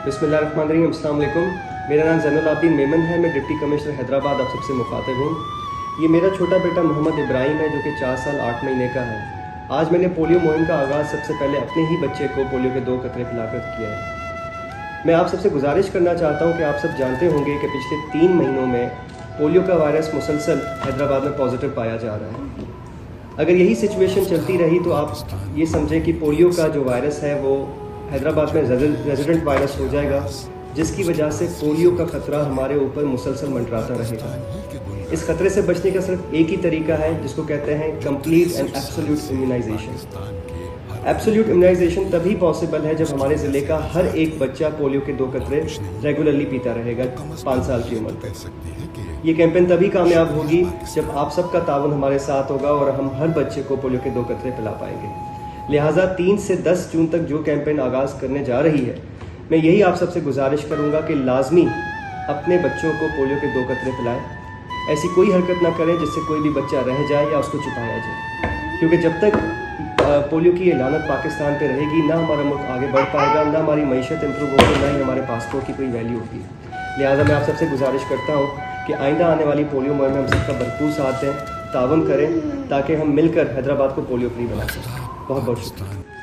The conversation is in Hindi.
बिस्मिल्लाहिर्रहमानिर्रहीम, अस्सलाम वालेकुम। मेरा नाम ज़ैनुल आबिदीन मेमन है। मैं डिप्टी कमिश्नर हैदराबाद आप सबसे मुखातिब हूँ। ये मेरा छोटा बेटा मोहम्मद इब्राहिम है, जो कि 4 साल 8 महीने का है। आज मैंने पोलियो मुहिम का आगाज़ सबसे पहले अपने ही बच्चे को पोलियो के 2 कतरे पिलाकर किया है। मैं आप सबसे गुजारिश करना चाहता हूँ कि आप सब जानते होंगे कि पिछले 3 महीनों में पोलियो का वायरस मुसलसल हैदराबाद में पॉजिटिव पाया जा रहा है। अगर यही सिचुएशन चलती रही तो आप ये समझें कि पोलियो का जो वायरस है वो हैदराबाद में रेजिडेंट वायरस हो जाएगा, जिसकी वजह से पोलियो का खतरा हमारे ऊपर मुसलसल मंडराता रहेगा। इस खतरे से बचने का सिर्फ एक ही तरीका है, जिसको कहते हैं complete and absolute immunisation. Absolute immunisation तभी पॉसिबल है जब हमारे ज़िले का हर एक बच्चा पोलियो के 2 कतरे रेगुलरली पीता रहेगा 5 साल की उम्र तक। ये कैंपेन तभी कामयाब होगी जब आप सबका ताउन हमारे साथ होगा और हम हर बच्चे को पोलियो के 2 कतरे पिला पाएंगे। लिहाजा 3 से 10 जून तक जो कैंपेन आगाज़ करने जा रही है, मैं यही आप सबसे गुजारिश करूंगा कि लाजमी अपने बच्चों को पोलियो के 2 कतरे पिलाएं। ऐसी कोई हरकत ना करें जिससे कोई भी बच्चा रह जाए या उसको छुपाया जाए, क्योंकि जब तक पोलियो की ये लानत पाकिस्तान पे रहेगी, ना हमारा मुल्क आगे बढ़ पाएगा, ना हमारी मईशत इंप्रूव होगी, ना ही हमारे पासपोर्ट की कोई वैल्यू होगी। लिहाजा मैं आप सबसे गुजारिश करता हूँ कि आइंदा आने वाली पोलियो मुहिम में हम सबका भरपूर साथ दें, तावन करें, ताकि हम मिलकर हैदराबाद को पोलियो फ्री बना सकें। बहुत बहुत शुक्रिया।